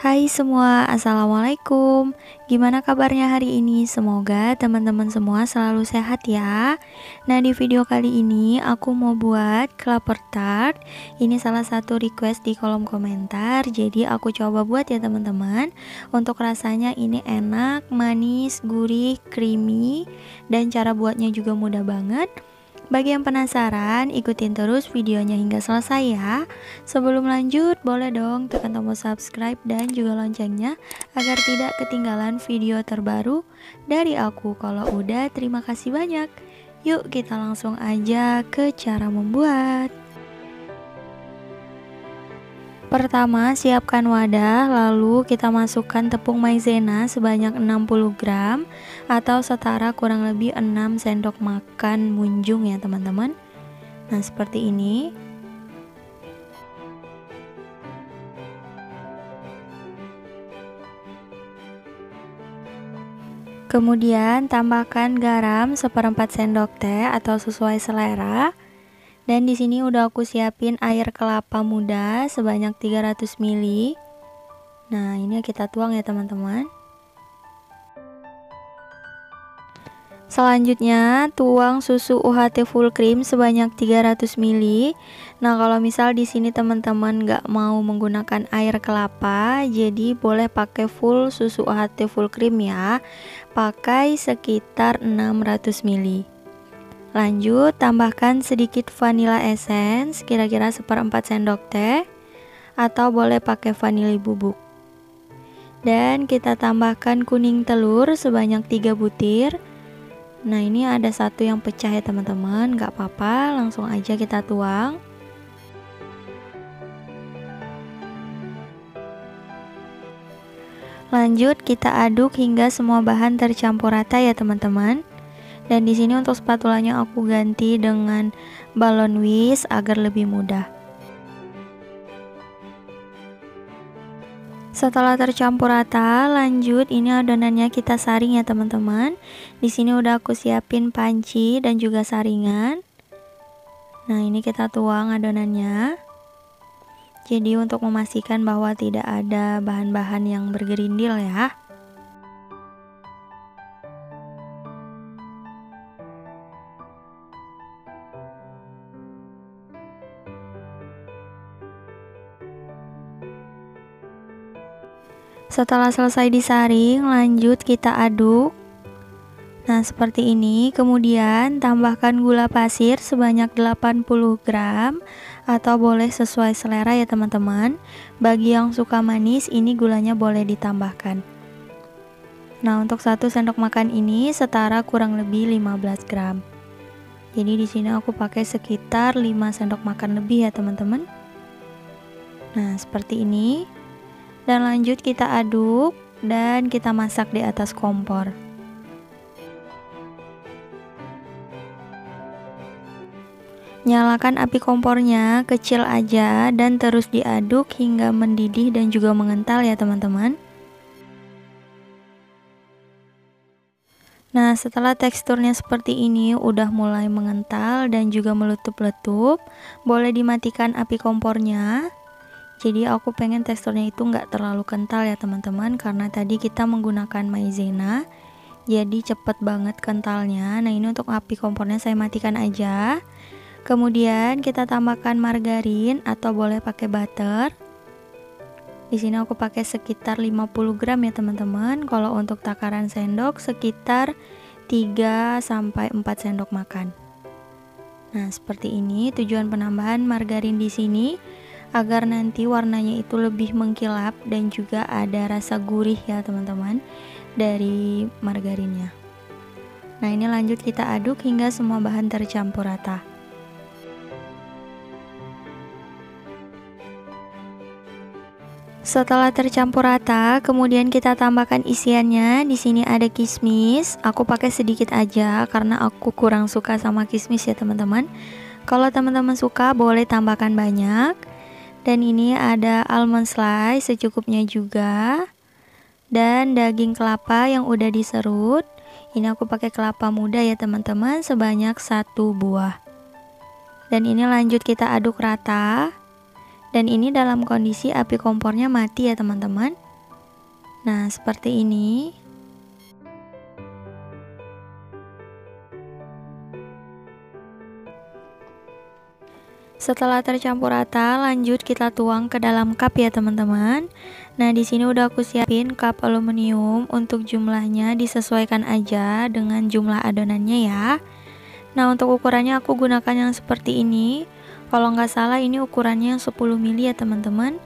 Hai semua, assalamualaikum. Gimana kabarnya hari ini? Semoga teman-teman semua selalu sehat ya. Nah, di video kali ini aku mau buat klaper tart. Ini salah satu request di kolom komentar. Jadi aku coba buat ya teman-teman. Untuk rasanya ini enak, manis, gurih, creamy, dan cara buatnya juga mudah banget. Bagi yang penasaran, ikutin terus videonya hingga selesai ya. Sebelum lanjut, boleh dong tekan tombol subscribe dan juga loncengnya agar tidak ketinggalan video terbaru dari aku. Kalau udah, terima kasih banyak. Yuk kita langsung aja ke cara membuat. Pertama, siapkan wadah, lalu kita masukkan tepung maizena sebanyak 60 gram atau setara kurang lebih 6 sendok makan munjung ya teman-teman. Nah, seperti ini. Kemudian tambahkan garam seperempat sendok teh atau sesuai selera. Dan di sini udah aku siapin air kelapa muda sebanyak 300 ml. Nah, ini kita tuang ya teman-teman. Selanjutnya, tuang susu UHT full cream sebanyak 300 ml. Nah, kalau misal di sini teman-teman nggak mau menggunakan air kelapa, jadi boleh pakai full susu UHT full cream ya. Pakai sekitar 600 ml. Lanjut, tambahkan sedikit vanilla essence, kira-kira seperempat sendok teh, atau boleh pakai vanili bubuk. Dan kita tambahkan kuning telur sebanyak 3 butir. Nah, ini ada satu yang pecah ya teman-teman, gak apa-apa, langsung aja kita tuang. Lanjut, kita aduk hingga semua bahan tercampur rata ya teman-teman. Dan di sini untuk spatulanya aku ganti dengan balon whisk agar lebih mudah. Setelah tercampur rata, lanjut ini adonannya kita saring ya teman-teman. Di sini udah aku siapin panci dan juga saringan. Nah, ini kita tuang adonannya. Jadi untuk memastikan bahwa tidak ada bahan-bahan yang bergerindil ya. Setelah selesai disaring, lanjut kita aduk. Nah, seperti ini. Kemudian tambahkan gula pasir sebanyak 80 gram atau boleh sesuai selera ya teman-teman. Bagi yang suka manis, ini gulanya boleh ditambahkan. Nah, untuk 1 sendok makan ini setara kurang lebih 15 gram. Jadi di sini aku pakai sekitar 5 sendok makan lebih ya teman-teman. Nah, seperti ini. Dan lanjut kita aduk dan kita masak di atas kompor. Nyalakan api kompornya kecil aja dan terus diaduk hingga mendidih dan juga mengental ya teman-teman. Nah, setelah teksturnya seperti ini udah mulai mengental dan juga meletup-letup, boleh dimatikan api kompornya. Jadi aku pengen teksturnya itu nggak terlalu kental ya teman-teman, karena tadi kita menggunakan maizena, jadi cepet banget kentalnya. Nah, ini untuk api kompornya saya matikan aja. Kemudian kita tambahkan margarin atau boleh pakai butter. Di sini aku pakai sekitar 50 gram ya teman-teman. Kalau untuk takaran sendok sekitar 3 sampai 4 sendok makan. Nah, seperti ini tujuan penambahan margarin di sini agar nanti warnanya itu lebih mengkilap dan juga ada rasa gurih ya teman-teman dari margarinnya. Nah, ini lanjut kita aduk hingga semua bahan tercampur rata. Setelah tercampur rata, kemudian kita tambahkan isiannya. Di sini ada kismis. Aku pakai sedikit aja karena aku kurang suka sama kismis ya teman-teman. Kalau teman-teman suka boleh tambahkan banyak. Dan ini ada almond slice secukupnya juga. Dan daging kelapa yang udah diserut. Ini aku pakai kelapa muda ya teman-teman, sebanyak 1 buah. Dan ini lanjut kita aduk rata. Dan ini dalam kondisi api kompornya mati ya teman-teman. Nah, seperti ini. Setelah tercampur rata, lanjut kita tuang ke dalam cup ya teman-teman. Nah, di sini udah aku siapin cup aluminium, untuk jumlahnya disesuaikan aja dengan jumlah adonannya ya. Nah, untuk ukurannya aku gunakan yang seperti ini. Kalau nggak salah ini ukurannya yang 10 mili ya teman-teman.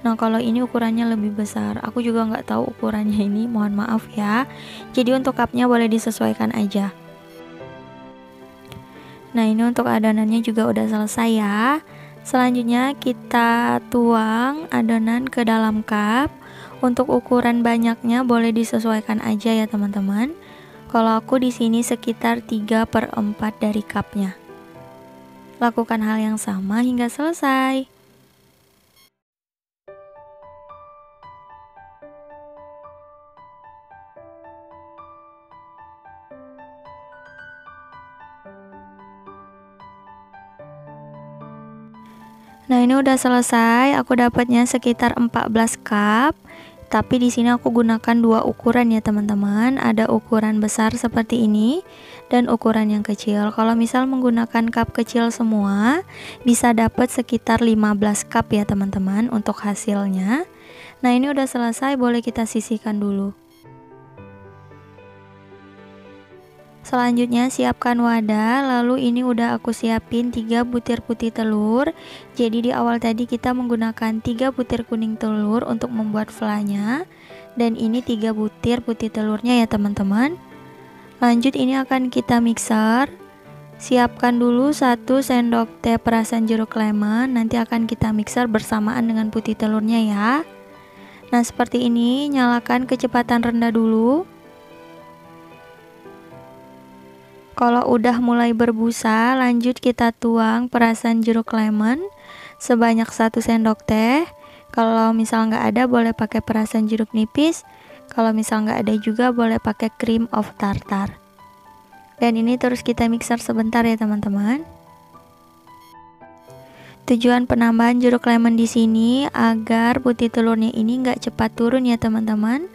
Nah, kalau ini ukurannya lebih besar. Aku juga nggak tahu ukurannya ini, mohon maaf ya. Jadi untuk cupnya boleh disesuaikan aja. Nah, ini untuk adonannya juga udah selesai ya. Selanjutnya kita tuang adonan ke dalam cup. Untuk ukuran banyaknya boleh disesuaikan aja ya teman-teman. Kalau aku di sini sekitar 3/4 dari cupnya. Lakukan hal yang sama hingga selesai. Nah, ini udah selesai. Aku dapatnya sekitar 14 cup. Tapi di sini aku gunakan dua ukuran ya teman-teman. Ada ukuran besar seperti ini dan ukuran yang kecil. Kalau misal menggunakan cup kecil semua, bisa dapat sekitar 15 cup ya teman-teman untuk hasilnya. Nah, ini udah selesai, boleh kita sisihkan dulu. Selanjutnya siapkan wadah, lalu ini udah aku siapin 3 butir putih telur. Jadi di awal tadi kita menggunakan 3 butir kuning telur untuk membuat flanya. Dan ini 3 butir putih telurnya ya teman-teman. Lanjut ini akan kita mixer. Siapkan dulu 1 sendok teh perasan jeruk lemon, nanti akan kita mixer bersamaan dengan putih telurnya ya. Nah, seperti ini, nyalakan kecepatan rendah dulu. Kalau udah mulai berbusa, lanjut kita tuang perasan jeruk lemon sebanyak 1 sendok teh. Kalau misal nggak ada, boleh pakai perasan jeruk nipis. Kalau misal nggak ada juga, boleh pakai cream of tartar. Dan ini terus kita mixer sebentar ya teman-teman. Tujuan penambahan jeruk lemon di sini agar putih telurnya ini nggak cepat turun ya teman-teman.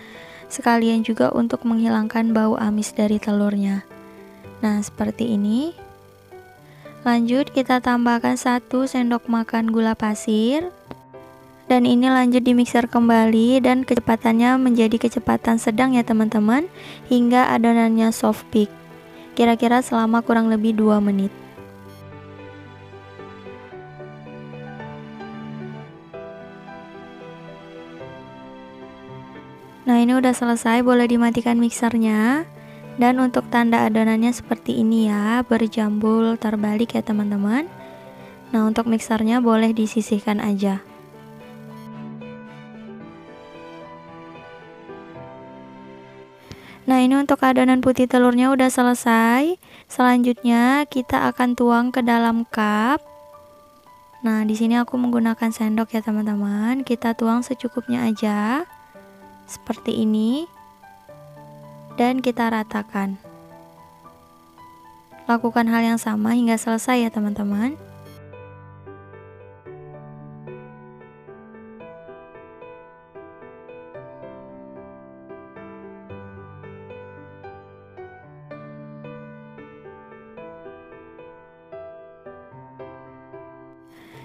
Sekalian juga untuk menghilangkan bau amis dari telurnya. Nah, seperti ini. Lanjut kita tambahkan 1 sendok makan gula pasir. Dan ini lanjut di mixer kembali dan kecepatannya menjadi kecepatan sedang ya teman-teman, hingga adonannya soft peak. Kira-kira selama kurang lebih 2 menit. Nah, ini udah selesai, boleh dimatikan mixernya. Dan untuk tanda adonannya seperti ini ya, berjambul terbalik ya teman-teman. Nah, untuk mixernya boleh disisihkan aja. Nah, ini untuk adonan putih telurnya udah selesai. Selanjutnya kita akan tuang ke dalam cup. Nah, di sini aku menggunakan sendok ya teman-teman. Kita tuang secukupnya aja. Seperti ini. Dan kita ratakan. Lakukan hal yang sama hingga selesai ya teman-teman.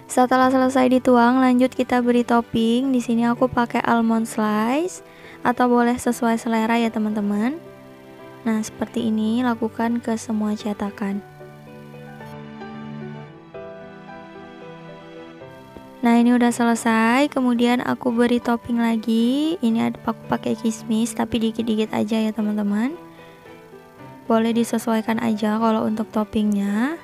Setelah selesai dituang, lanjut kita beri topping. Di sini aku pakai almond slice atau boleh sesuai selera ya teman-teman. Nah, seperti ini, lakukan ke semua cetakan. Nah, ini udah selesai. Kemudian aku beri topping lagi. Ini aku pakai kismis tapi dikit-dikit aja ya teman-teman. Boleh disesuaikan aja kalau untuk toppingnya.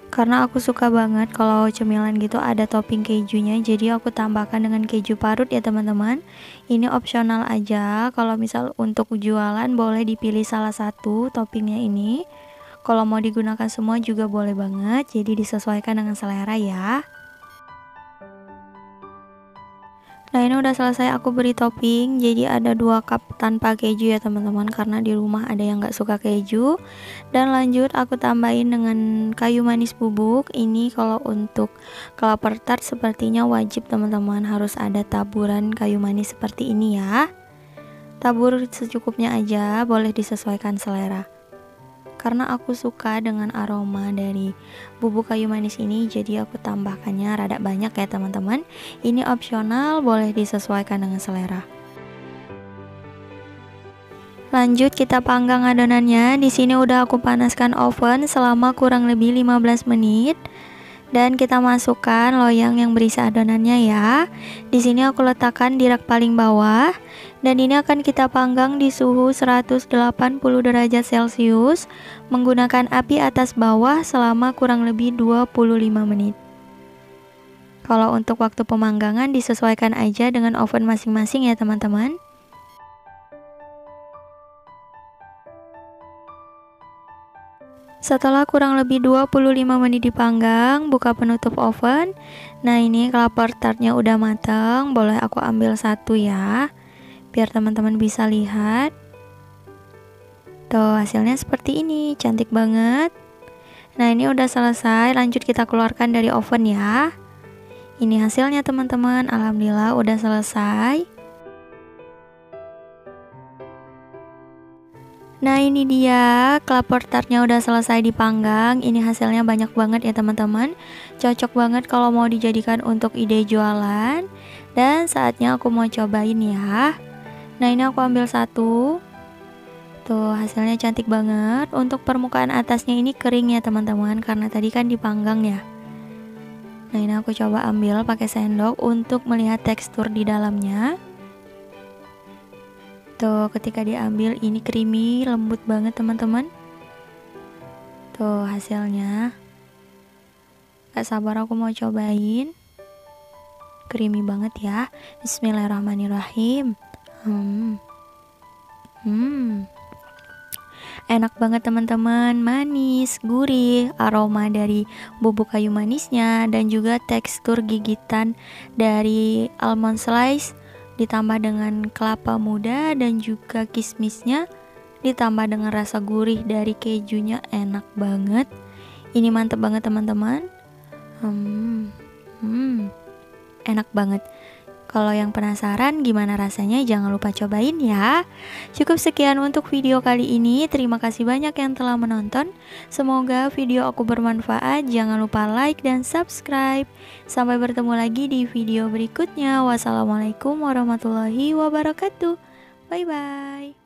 Karena aku suka banget kalau cemilan gitu ada topping kejunya, jadi aku tambahkan dengan keju parut ya teman-teman. Ini opsional aja, kalau misal untuk jualan boleh dipilih salah satu toppingnya ini. Kalau mau digunakan semua juga boleh banget, jadi disesuaikan dengan selera ya. Nah, ini udah selesai aku beri topping. Jadi ada 2 cup tanpa keju ya teman-teman, karena di rumah ada yang gak suka keju. Dan lanjut aku tambahin dengan kayu manis bubuk. Ini kalau untuk kelapa tart sepertinya wajib teman-teman, harus ada taburan kayu manis seperti ini ya. Tabur secukupnya aja, boleh disesuaikan selera. Karena aku suka dengan aroma dari bubuk kayu manis ini, jadi aku tambahkannya rada banyak ya teman-teman. Ini opsional, boleh disesuaikan dengan selera. Lanjut kita panggang adonannya. Di sini udah aku panaskan oven selama kurang lebih 15 menit. Dan kita masukkan loyang yang berisi adonannya ya. Di sini aku letakkan di rak paling bawah. Dan ini akan kita panggang di suhu 180 derajat Celcius menggunakan api atas bawah selama kurang lebih 25 menit. Kalau untuk waktu pemanggangan disesuaikan aja dengan oven masing-masing ya teman-teman. Setelah kurang lebih 25 menit dipanggang, buka penutup oven. Nah, ini kelapa tartnya udah matang, boleh aku ambil satu ya, biar teman-teman bisa lihat. Tuh, hasilnya seperti ini, cantik banget. Nah, ini udah selesai, lanjut kita keluarkan dari oven ya. Ini hasilnya teman-teman, alhamdulillah udah selesai. Nah, ini dia kelapa tartnya udah selesai dipanggang. Ini hasilnya banyak banget ya teman-teman. Cocok banget kalau mau dijadikan untuk ide jualan. Dan saatnya aku mau cobain ya. Nah, ini aku ambil satu. Tuh, hasilnya cantik banget. Untuk permukaan atasnya ini kering ya teman-teman, karena tadi kan dipanggang ya. Nah, ini aku coba ambil pakai sendok untuk melihat tekstur di dalamnya. Tuh, ketika diambil ini creamy, lembut banget teman-teman. Tuh hasilnya. Gak sabar aku mau cobain. Creamy banget ya. Bismillahirrahmanirrahim. Enak banget teman-teman, manis, gurih, aroma dari bubuk kayu manisnya, dan juga tekstur gigitan dari almond slice ditambah dengan kelapa muda dan juga kismisnya, ditambah dengan rasa gurih dari kejunya, enak banget. Ini mantep banget teman-teman. Enak banget. Kalau yang penasaran gimana rasanya, jangan lupa cobain ya. Cukup sekian untuk video kali ini. Terima kasih banyak yang telah menonton. Semoga video aku bermanfaat. Jangan lupa like dan subscribe. Sampai bertemu lagi di video berikutnya. Wassalamualaikum warahmatullahi wabarakatuh. Bye bye.